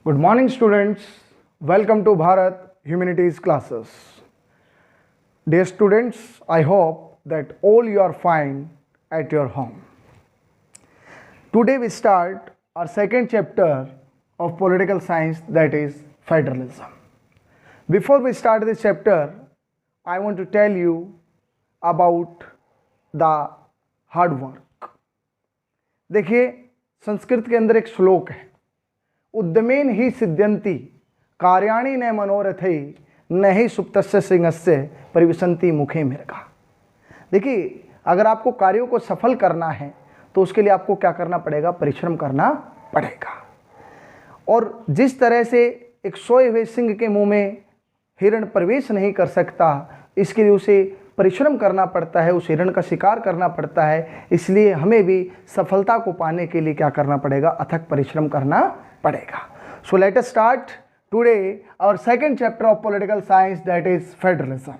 Good morning students, welcome to Bharat Humanities classes. Dear students, I hope that all you are fine at your home. Today we start our second chapter of political science, that is federalism. Before we start this chapter, I want to tell you about the hard work. देखिए संस्कृत के अंदर एक श्लोक है, उद्यमेन ही सिद्ध्यन्ति कार्याणि न मनोरथै न ही सुप्तस्य सिंहस्य परिविशन्ति मुखे मृगा। देखिए अगर आपको कार्यों को सफल करना है तो उसके लिए आपको क्या करना पड़ेगा, परिश्रम करना पड़ेगा। और जिस तरह से एक सोए हुए सिंह के मुंह में हिरण प्रवेश नहीं कर सकता, इसके लिए उसे परिश्रम करना पड़ता है, उस हिरण का शिकार करना पड़ता है। इसलिए हमें भी सफलता को पाने के लिए क्या करना पड़ेगा, अथक परिश्रम करना पड़ेगा। So let us start today our second chapter of political science, that is federalism.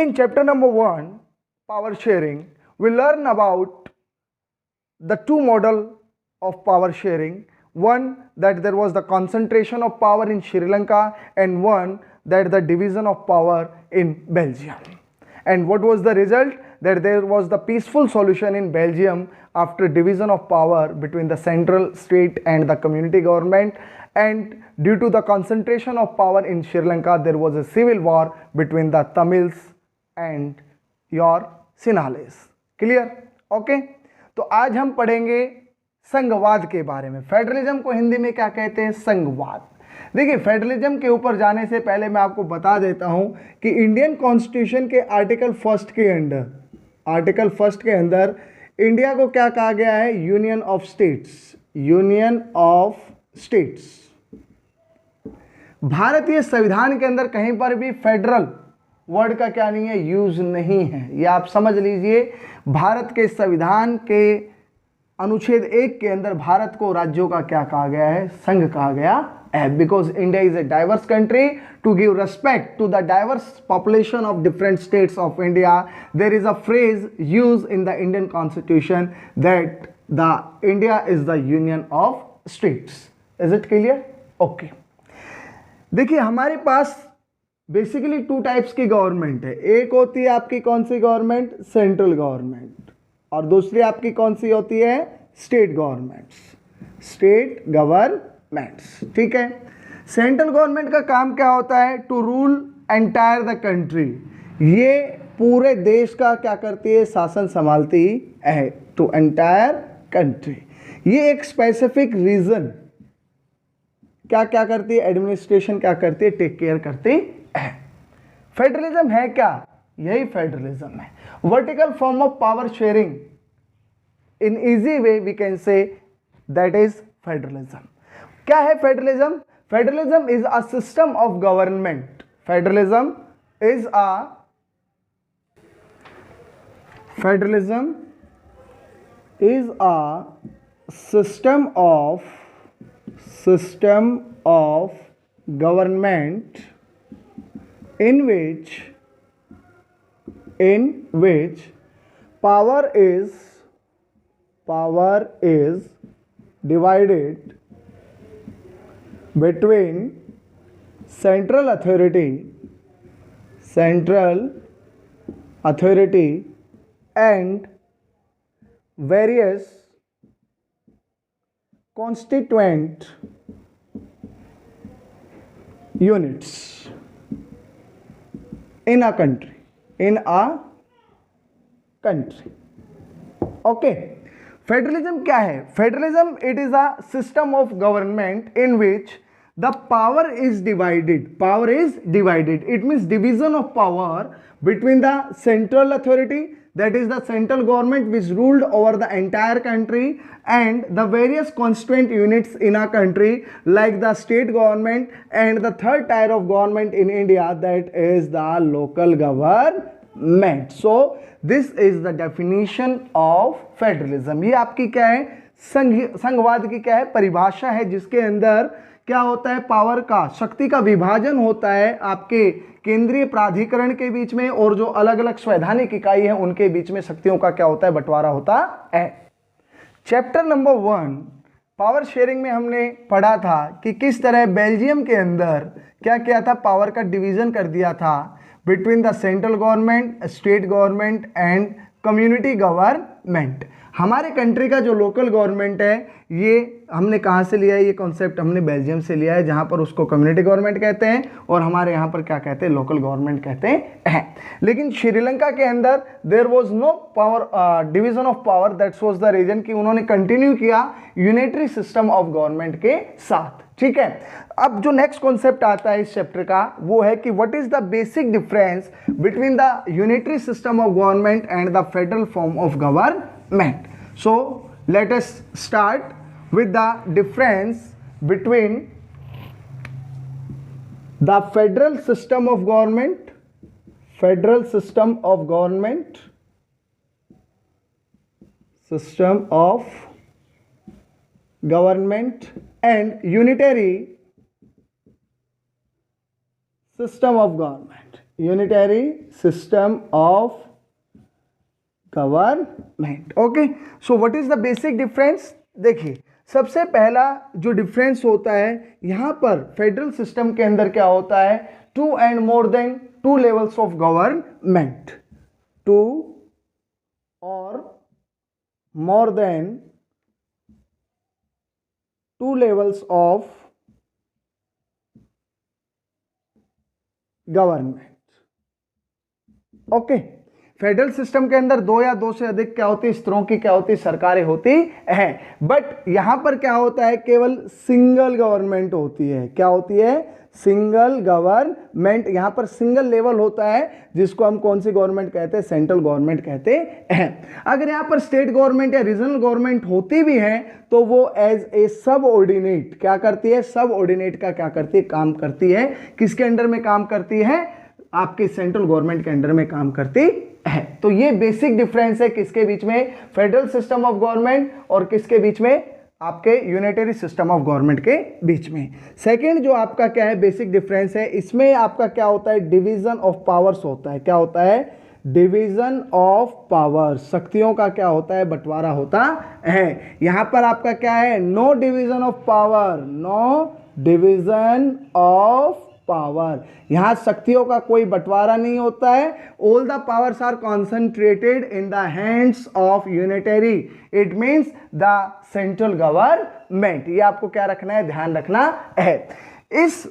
In chapter number 1, power sharing, we learn about the two model of power sharing. One, that there was the concentration of power in Sri Lanka, and one, that the division of power in Belgium. And what was the result? That there was the peaceful solution in Belgium after division of power between the central, state and the community government. And due to the concentration of power in Sri Lanka, there was a civil war between the Tamils and your Sinhalese. Clear? Okay? तो आज हम पढ़ेंगे संघवाद के बारे में। Federalism को हिंदी में क्या कहते हैं, संघवाद। देखिए फेडरलिज्म के ऊपर जाने से पहले मैं आपको बता देता हूं कि इंडियन कॉन्स्टिट्यूशन के आर्टिकल फर्स्ट के अंदर इंडिया को क्या कहा गया है, union of states. Union of states. भारतीय संविधान के अंदर कहीं पर भी फेडरल वर्ड का क्या नहीं है, यूज नहीं है। ये आप समझ लीजिए, भारत के संविधान के अनुच्छेद 1 के अंदर भारत को राज्यों का क्या कहा गया है, संघ कहा गया है। Because India is a diverse country, to give respect to the diverse population of different states of India, there is a phrase use in the Indian constitution that the India is the union of states. Is it clear? Okay. देखिए हमारे पास basically 2 types की government है। एक होती है आपकी कौन सी गवर्नमेंट, सेंट्रल गवर्नमेंट, और दूसरी आपकी कौन सी होती है, स्टेट गवर्नमेंट्स। स्टेट गवर्नमेंट्स, ठीक है। सेंट्रल गवर्नमेंट का काम क्या होता है, to rule entire the country. ये पूरे देश का क्या करती है, शासन संभालती है, टू एंटायर कंट्री। ये एक स्पेसिफिक रीजन क्या क्या करती है, एडमिनिस्ट्रेशन क्या करती है, टेक केयर करती है। फेडरलिज्म है क्या, यही फेडरलिज्म है। Vertical form of power sharing, in easy way we can say that is federalism. क्या है federalism? Federalism is a system of government. Federalism is a system of government in which power is divided between central authority and various constituent units in a country. Okay. Federalism क्या है? Federalism it is a system of government in which the power is divided. It means division of power between the central authority, that is the central government which ruled over the entire country, and the various constituent units in a country like the state government, and the third tier of government in India, that is the local government. So this is the definition of federalism. ये आपकी क्या है, संघवाद की क्या है, परिभाषा है, जिसके अंदर क्या होता है, पावर का, शक्ति का विभाजन होता है आपके केंद्रीय प्राधिकरण के बीच में, और जो अलग अलग संवैधानिक इकाई है उनके बीच में शक्तियों का क्या होता है, बंटवारा होता है। चैप्टर नंबर 1 पावर शेयरिंग में हमने पढ़ा था कि किस तरह बेल्जियम के अंदर क्या किया था, पावर का डिवीजन कर दिया था between the central government, state government and community government. हमारे कंट्री का जो लोकल गवर्नमेंट है ये हमने कहाँ से लिया है, ये कॉन्सेप्ट हमने बेल्जियम से लिया है, जहाँ पर उसको कम्युनिटी गवर्नमेंट कहते हैं और हमारे यहाँ पर क्या कहते हैं, लोकल गवर्नमेंट कहते हैं। लेकिन श्रीलंका के अंदर there was no power division of power, that's was the reason कि उन्होंने कंटिन्यू किया यूनिटरी सिस्टम ऑफ गवर्नमेंट के साथ। ठीक है, अब जो नेक्स्ट कॉन्सेप्ट आता है इस चैप्टर का वो है कि what is the basic difference between the unitary system of government and the federal form of government. So let us start with the difference between the federal system of government and unitary system of government, okay, so what is the basic difference? देखिए, सबसे पहला जो difference होता है यहां पर federal system के अंदर क्या होता है, 2 and more than 2 levels of government, 2 और more than 2 levels of government. Okay, federal system के अंदर 2 या 2 से अधिक क्या होती है, स्तरों की क्या होती है, सरकारें होती हैं। बट यहां पर क्या होता है, केवल सिंगल गवर्नमेंट होती है। क्या होती है, सिंगल गवर्नमेंट। यहां पर सिंगल लेवल होता है जिसको हम कौन सी गवर्नमेंट कहते हैं, सेंट्रल गवर्नमेंट कहते हैं। अगर यहां पर स्टेट गवर्नमेंट या रीजनल गवर्नमेंट होती भी है तो वो एज ए सब ऑर्डिनेट क्या करती है, सब ऑर्डिनेट का क्या करती है, काम करती है। किसके अंडर में काम करती है, आपके सेंट्रल गवर्नमेंट के अंडर में काम करती है। तो ये बेसिक डिफरेंस है किसके बीच में, फेडरल सिस्टम ऑफ गवर्नमेंट और किसके बीच में, आपके यूनिटरी सिस्टम ऑफ गवर्नमेंट के बीच में। सेकंड जो आपका क्या है बेसिक डिफरेंस है, इसमें आपका क्या होता है, डिवीजन ऑफ पावर्स होता है। क्या होता है, डिवीजन ऑफ पावर, शक्तियों का क्या होता है, बंटवारा होता है। यहां पर आपका क्या है, no division of power, no division of power, यहां शक्तियों का कोई बंटवारा नहीं होता है। All the powers are concentrated in the hands of unitary, it means the central government. ये आपको क्या रखना है, ध्यान रखना है। इस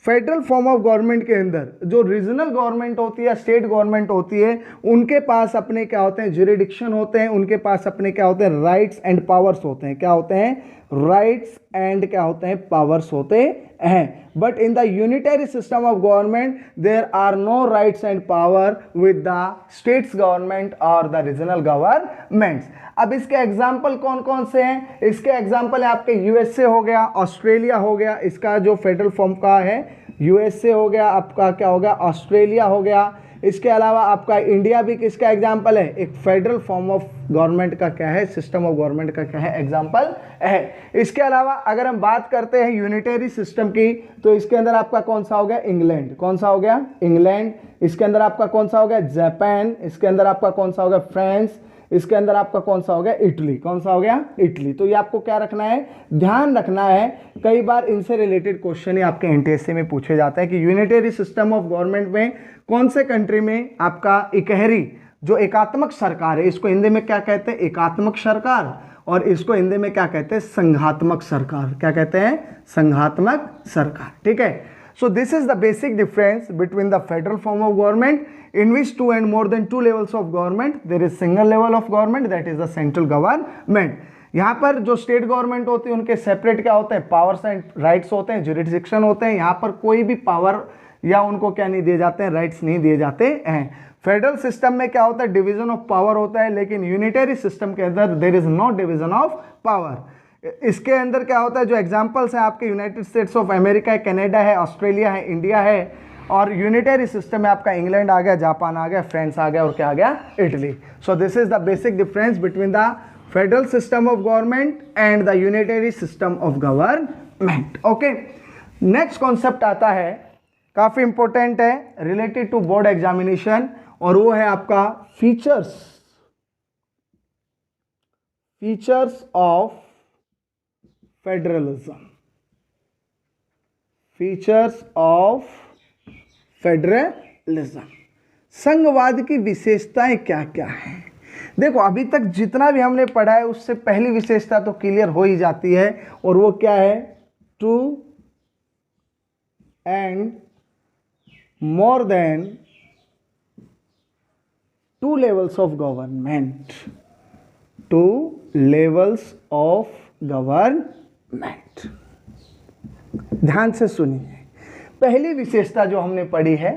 फेडरल फॉर्म ऑफ गवर्नमेंट के अंदर जो रीजनल गवर्नमेंट होती है, स्टेट गवर्नमेंट होती है, उनके पास अपने क्या होते हैं, ज्यूरिडिक्शन होते हैं, उनके पास अपने क्या होते हैं, राइट्स एंड पावर्स होते हैं। क्या होते हैं, राइट्स एंड क्या होते हैं, पावर्स होते हैं। But in the unitary system of government there are no rights and power with the states government और द रीजनल गवर्नमेंट्स। अब इसके एग्जाम्पल कौन कौन से हैं, इसके एग्जाम्पल है आपके यूएसए हो गया, ऑस्ट्रेलिया हो गया, इसका जो फेडरल फॉर्म का है यूएसए हो गया, आपका क्या हो गया, ऑस्ट्रेलिया हो गया। इसके अलावा आपका इंडिया भी किसका एग्जाम्पल है, एक फेडरल फॉर्म ऑफ गवर्नमेंट का क्या है, सिस्टम ऑफ गवर्नमेंट का क्या है, एग्जाम्पल है। इसके अलावा अगर हम बात करते हैं यूनिटरी सिस्टम की तो इसके अंदर आपका कौन सा हो गया, इंग्लैंड। कौन सा हो गया, इंग्लैंड। इसके अंदर आपका कौन सा हो गया, जापान। इसके अंदर आपका कौन सा हो गया, फ्रांस। इसके अंदर आपका कौन सा हो गया, इटली। कौन सा हो गया, इटली। तो ये आपको क्या रखना है, ध्यान रखना है। कई बार इनसे रिलेटेड क्वेश्चन ही आपके एनटीएससी में पूछे जाते हैं कि यूनिटरी सिस्टम ऑफ गवर्नमेंट में कौन से कंट्री में आपका इकहरी जो एकात्मक सरकार है, इसको हिंदी में क्या कहते हैं, एकात्मक सरकार, और इसको हिंदी में क्या कहते हैं, संघात्मक सरकार। क्या कहते हैं, संघात्मक सरकार। ठीक है, सो this is the basic difference between the federal form of government in which 2 and more than 2 levels of government, there is single level of government, that is the central government. यहाँ पर जो स्टेट गवर्नमेंट होती है उनके separate क्या होते हैं, powers and rights होते हैं, ज्यूरिडिक्शन होते हैं। यहाँ पर कोई भी पावर या उनको क्या नहीं दिए जाते हैं, राइट्स नहीं दिए जाते हैं। फेडरल सिस्टम में क्या होता है, डिवीजन ऑफ पावर होता है, लेकिन यूनिटरी सिस्टम के अंदर there is no division of power. इसके अंदर क्या होता है, जो एग्जाम्पल्स हैं आपके यूनाइटेड स्टेट्स ऑफ अमेरिका है, कनाडा है, ऑस्ट्रेलिया है, इंडिया है, और यूनिटरी सिस्टम में आपका इंग्लैंड आ गया, जापान आ गया, फ्रांस आ गया और क्या आ गया, Italy. So this is the basic difference between the federal system of government and the unitary system of government. Okay, next concept आता है, काफी इंपॉर्टेंट है, रिलेटेड टू बोर्ड एग्जामिनेशन, और वो है आपका features of federalism, features of federalism, संघवाद की विशेषताएं क्या क्या हैं। देखो अभी तक जितना भी हमने पढ़ा है उससे पहली विशेषता तो क्लियर हो ही जाती है, और वो क्या है, two and more than two levels of government, two levels of government. ध्यान से सुनिए, पहली विशेषता जो हमने पढ़ी है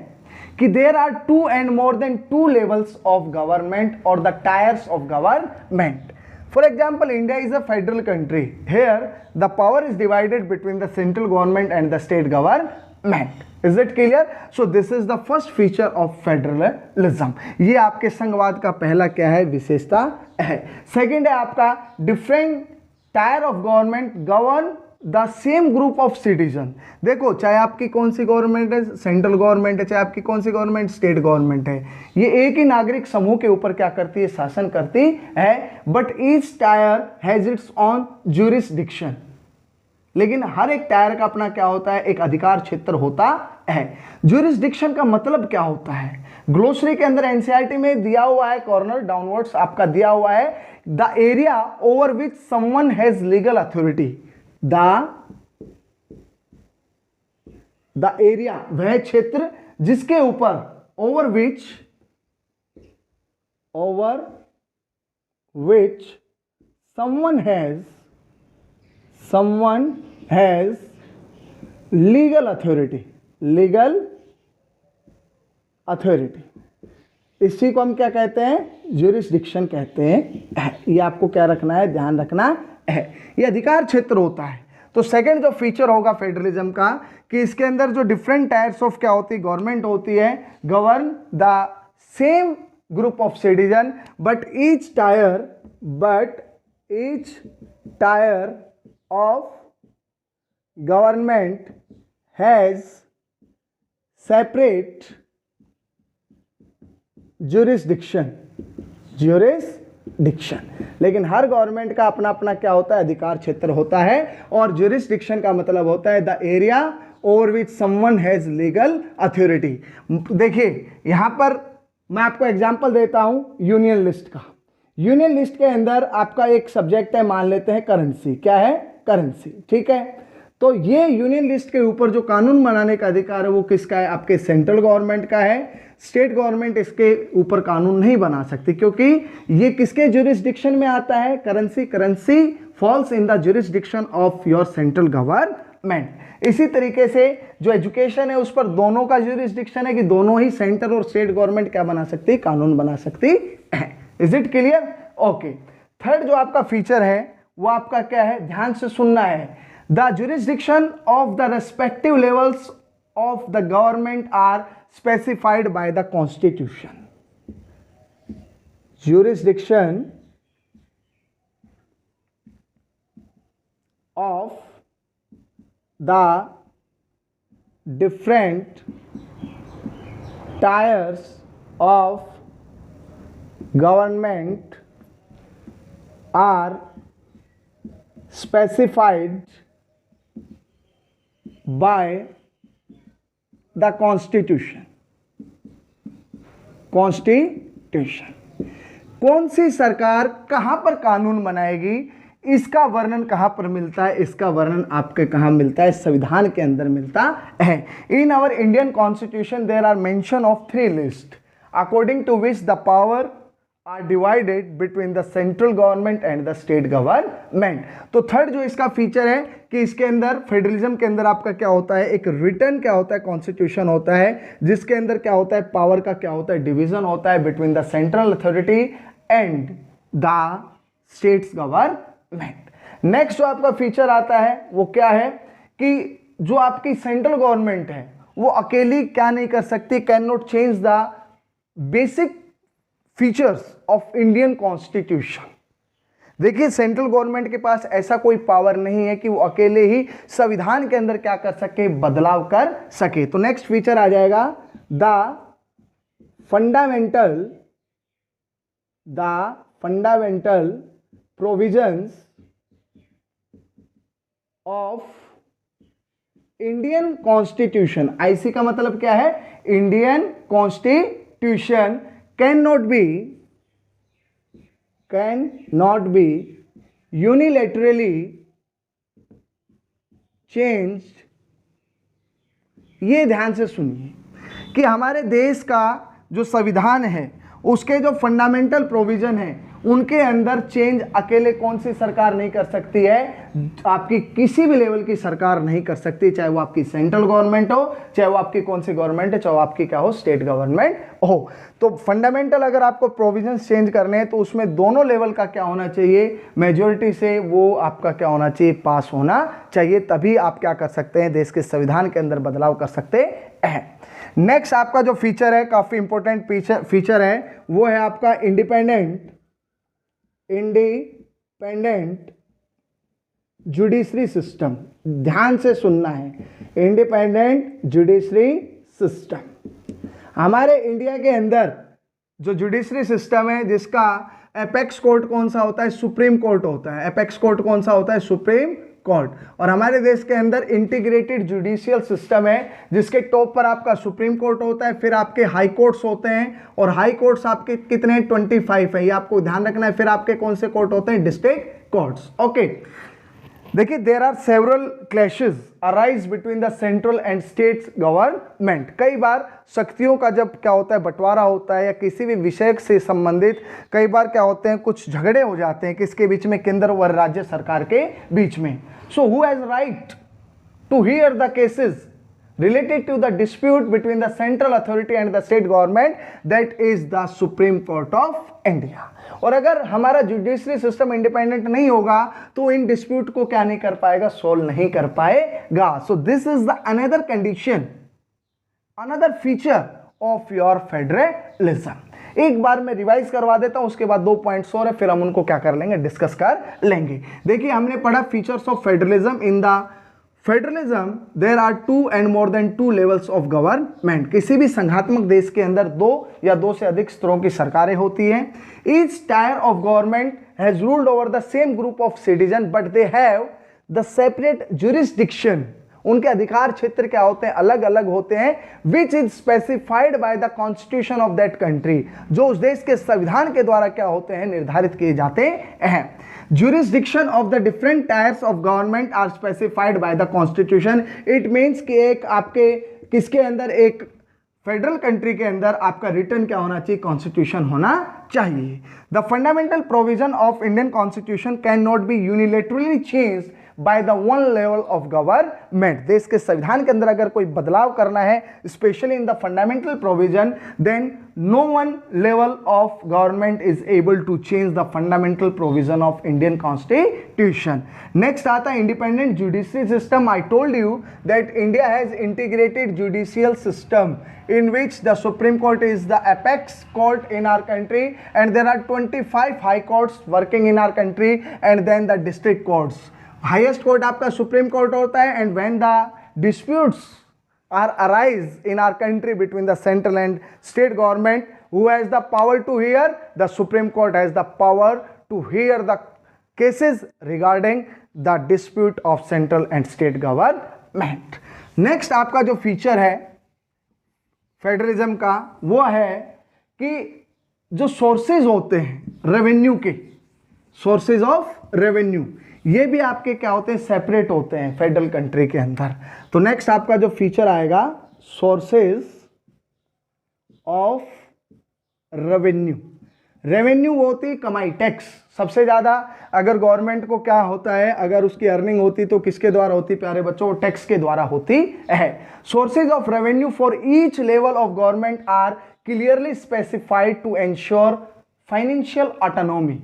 कि there are two and more than two levels of government और the tiers of government. For example, India is a federal country, where the power is divided between the central government and the state government. Is it clear? So this is the first feature of federalism. ये आपके संघवाद का पहला क्या है, विशेषता है। Second है आपका different tyre of government govern the same group of citizen. देखो चाहे आपकी कौन सी गवर्नमेंट है, सेंट्रल गवर्नमेंट है, चाहे आपकी कौन सी गवर्नमेंट स्टेट गवर्नमेंट है, ये एक ही नागरिक समूह के ऊपर क्या करती है, शासन करती है, but each tyre has its on jurisdiction. लेकिन हर एक टायर का अपना क्या होता है, एक अधिकार क्षेत्र होता है। ज्यूरिसडिक्शन का मतलब क्या होता है, ग्लोसरी के अंदर एनसीईआरटी में दिया हुआ है, कॉर्नर डाउनवर्ड्स आपका दिया हुआ है, the area over which someone has legal authority. The area, वह क्षेत्र जिसके ऊपर, over which someone has legal authority, इसी को हम क्या कहते हैं, ज्यूरिसडिक्शन कहते हैं। ये आपको क्या रखना है, ध्यान रखना है, ये अधिकार क्षेत्र होता है। तो सेकंड जो फीचर होगा फेडरलिज्म का, कि इसके अंदर जो डिफरेंट टायर्स ऑफ क्या होती है, गवर्नमेंट होती है, govern the same group of citizen, but each tyre of government has separate jurisdiction. लेकिन हर गवर्नमेंट का अपना अपना क्या होता है, अधिकार क्षेत्र होता है, और ज्यूरिसडिक्शन का मतलब होता है the area over which someone has legal authority. देखिए यहां पर मैं आपको एग्जांपल देता हूं यूनियन लिस्ट का। यूनियन लिस्ट के अंदर आपका एक सब्जेक्ट है, मान लेते हैं करेंसी। क्या है, करेंसी, ठीक है। तो ये यूनियन लिस्ट के ऊपर जो कानून बनाने का अधिकार है वो किसका है, आपके सेंट्रल गवर्नमेंट का है। स्टेट गवर्नमेंट इसके ऊपर कानून नहीं बना सकती, क्योंकि ये किसके ज्यूरिसडिक्शन में आता है, currency falls in the jurisdiction of your central government. इसी तरीके से जो एजुकेशन है उस पर दोनों का ज्यूरिसडिक्शन है, कि दोनों ही सेंट्रल और स्टेट गवर्नमेंट क्या बना सकती है, कानून बना सकती है। Is it clear? Okay. Third जो आपका फीचर है वो आपका क्या है, ध्यान से सुनना है, the jurisdiction of the respective levels of the government are specified by the constitution. Jurisdiction of the different tiers of government are specified by the constitution. कौन सी सरकार कहां पर कानून बनाएगी, इसका वर्णन कहां पर मिलता है, इसका वर्णन आपके कहां मिलता है, संविधान के अंदर मिलता है। In our Indian constitution there are mention of 3 list according to which the power are divided between the central government and the state government. तो थर्ड जो इसका फीचर है कि इसके अंदर फेडरलिज्म के अंदर आपका क्या होता है, एक रिटर्न क्या होता है, कॉन्स्टिट्यूशन होता है, जिसके अंदर क्या होता है, पावर का क्या होता है, डिवीजन होता है between the central authority and the states government. Next जो आपका फीचर आता है वो क्या है, कि जो आपकी सेंट्रल गवर्नमेंट है वो अकेली क्या नहीं कर सकती, can not change the basic features of Indian constitution. देखिए सेंट्रल गवर्नमेंट के पास ऐसा कोई पावर नहीं है कि वो अकेले ही संविधान के अंदर क्या कर सके, बदलाव कर सके। तो नेक्स्ट फीचर आ जाएगा the fundamental provisions of Indian constitution, IC का मतलब क्या है, Indian constitution can not be unilaterally changed. ये ध्यान से सुनिए कि हमारे देश का जो संविधान है उसके जो फंडामेंटल प्रोविजन है उनके अंदर चेंज अकेले कौन सी सरकार नहीं कर सकती है, आपकी किसी भी लेवल की सरकार नहीं कर सकती, चाहे वो आपकी सेंट्रल गवर्नमेंट हो, चाहे वो आपकी कौन सी गवर्नमेंट है, चाहे वो आपकी क्या हो, स्टेट गवर्नमेंट हो। तो फंडामेंटल अगर आपको प्रोविजन चेंज करने हैं तो उसमें दोनों लेवल का क्या होना चाहिए, मेजोरिटी से वो आपका क्या होना चाहिए, पास होना चाहिए, तभी आप क्या कर सकते हैं, देश के संविधान के अंदर बदलाव कर सकते हैं। नेक्स्ट आपका जो फीचर है, काफी इंपॉर्टेंट फीचर है, वो है आपका इंडिपेंडेंट जुडिशरी सिस्टम। ध्यान से सुनना है, इंडिपेंडेंट जुडिशरी सिस्टम। हमारे इंडिया के अंदर जो जुडिशरी सिस्टम है जिसका एपेक्स कोर्ट कौन सा होता है, सुप्रीम कोर्ट होता है। एपेक्स कोर्ट कौन सा होता है, सुप्रीम कोर्ट। और हमारे देश के अंदर इंटीग्रेटेड जुडिशियल सिस्टम है जिसके टॉप पर आपका सुप्रीम कोर्ट होता है, फिर आपके हाई कोर्ट्स होते हैं, और हाई कोर्ट्स आपके कितने 25 है, ये आपको ध्यान रखना है। फिर आपके कौन से कोर्ट होते हैं, डिस्ट्रिक्ट कोर्ट्स। ओके, देखिए there are several clashes arise between the central and states government. कई बार शक्तियों का जब क्या होता है, बंटवारा होता है या किसी भी विषय से संबंधित कई बार क्या होते हैं, कुछ झगड़े हो जाते हैं, किसके बीच में, केंद्र और राज्य सरकार के बीच में। So who has right to hear the cases related to the dispute between the central authority and the state government, that is the Supreme Court of India। और अगर हमारा जुडिशरी सिस्टम इंडिपेंडेंट नहीं होगा तो इन डिस्प्यूट को क्या नहीं कर पाएगा, सोल्व नहीं कर पाएगा। सो this is the another condition, another feature of your federalism. एक बार मैं रिवाइज करवा देता हूं, उसके बाद 2 पॉइंट्स और है, फिर हम उनको क्या कर लेंगे, डिस्कस कर लेंगे। देखिए हमने पढ़ा features of federalism. In the federalism there are 2 and more than 2 levels of government. किसी भी संघात्मक देश के अंदर 2 या 2 से अधिक स्तरों की सरकारें होती हैं। Each tyre of government has ruled over the same group of citizen but they have the separate jurisdiction. उनके अधिकार क्षेत्र क्या होते हैं, अलग अलग होते हैं, which is specified by the constitution of that country, जो उस देश के संविधान के द्वारा क्या होते हैं, निर्धारित किए जाते हैं। Jurisdiction of the different tiers of government are specified by the constitution। It means कि एक आपके किसके अंदर, एक फेडरल कंट्री के अंदर आपका रिटर्न क्या होना चाहिए, कॉन्स्टिट्यूशन होना चाहिए। The fundamental provision of Indian constitution can not be unilaterally change by the one level of government. देश के संविधान के अंदर अगर कोई बदलाव करना है, specially in the fundamental provision, then no one level of government is able to change the fundamental provision of Indian Constitution। Next आता है independent judiciary system। I told you that India has integrated judicial system in which the Supreme Court is the apex court in our country, and there are 25 high courts working in our country, and then the district courts। Highest court आपका Supreme Court होता है, and when the disputes are arise in our country between the central and state government, who has the power to hear, the Supreme Court has the power to hear the cases regarding the dispute of central and state government। next आपका जो feature है federalism का, वो है कि जो sources होते हैं रेवेन्यू के, सोर्सेज ऑफ रेवेन्यू, ये भी आपके क्या होते हैं, सेपरेट होते हैं फेडरल कंट्री के अंदर। तो नेक्स्ट आपका जो फीचर आएगा, सोर्सेज ऑफ रेवेन्यू। रेवेन्यू होती है कमाई, टैक्स। सबसे ज्यादा अगर गवर्नमेंट को क्या होता है, अगर उसकी अर्निंग होती तो किसके द्वारा होती प्यारे बच्चों, टैक्स के द्वारा होती है। Sources of revenue for each level of government are clearly specified to ensure financial autonomy.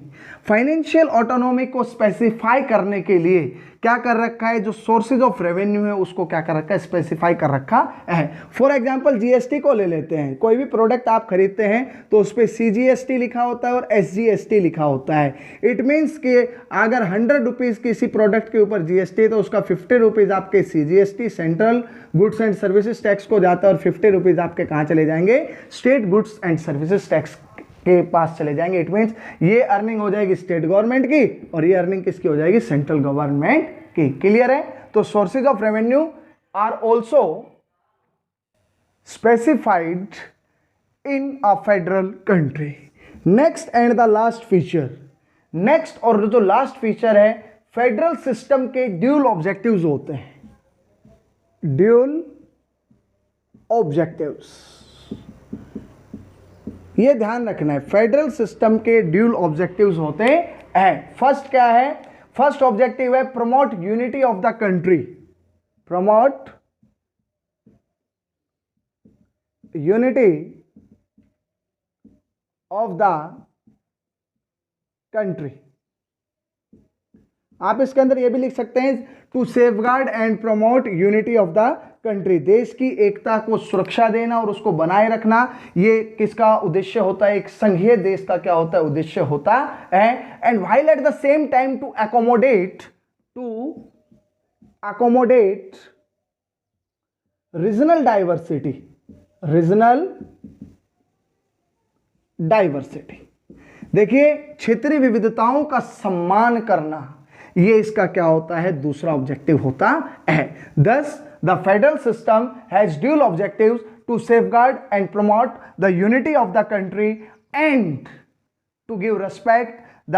Financial autonomy को स्पेसिफाई करने के लिए क्या कर रखा है, जो सोर्सेज ऑफ रेवेन्यू है उसको क्या कर रखा है, स्पेसिफाई कर रखा है। फॉर एग्जांपल जीएसटी को ले लेते हैं। कोई भी प्रोडक्ट आप खरीदते हैं तो उस पर सीजीएसटी लिखा होता है और एसजीएसटी लिखा होता है। इट मीन्स कि अगर 100 रुपीज़ किसी प्रोडक्ट के ऊपर जीएसटी तो उसका 50 रुपीज़ आपके CGST central goods and services tax को जाता है, और 50 रुपीज़ आपके कहाँ चले जाएंगे, state goods and services tax के पास चले जाएंगे। इट मीन्स ये अर्निंग हो जाएगी स्टेट गवर्नमेंट की और ये अर्निंग किसकी हो जाएगी, सेंट्रल गवर्नमेंट की। क्लियर है? तो sources of revenue are also specified in a federal country. Next and the last feature, next और जो लास्ट फीचर है, फेडरल सिस्टम के ड्यूल ऑब्जेक्टिव्स होते हैं। ड्यूल ऑब्जेक्टिव्स, ये ध्यान रखना है, फेडरल सिस्टम के ड्यूल ऑब्जेक्टिव्स होते हैं। फर्स्ट क्या है? फर्स्ट ऑब्जेक्टिव है promote unity of the country, promote unity of the country. आप इसके अंदर यह भी लिख सकते हैं to safeguard and promote unity of the country, देश की एकता को सुरक्षा देना और उसको बनाए रखना, ये किसका उद्देश्य होता है? एक संघीय देश का क्या होता है? उद्देश्य होता है। And while at the same time to accommodate regional diversity, regional diversity. देखिए, क्षेत्रीय विविधताओं का सम्मान करना, ये इसका क्या होता है? दूसरा ऑब्जेक्टिव होता है। Thus the federal system has dual objectives to safeguard and promote the unity of the country and to give respect the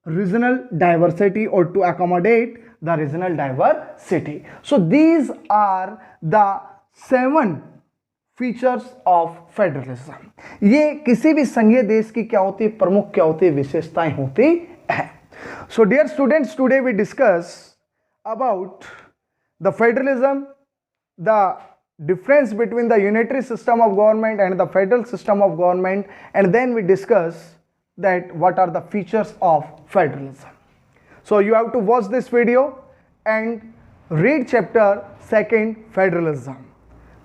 regional diversity और to accommodate the regional diversity. So these are the 7 features of federalism. ये किसी भी संघीय देश की क्या होती है? प्रमुख क्या होती है? विशेषताएं होती है। So dear students, today we discuss about the federalism, the difference between the unitary system of government and the federal system of government, and then we discuss that what are the features of federalism. So you have to watch this video and read chapter 2 federalism.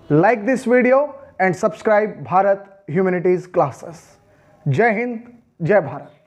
Like this video and subscribe Bharat Humanities classes. Jai Hind, Jai Bharat.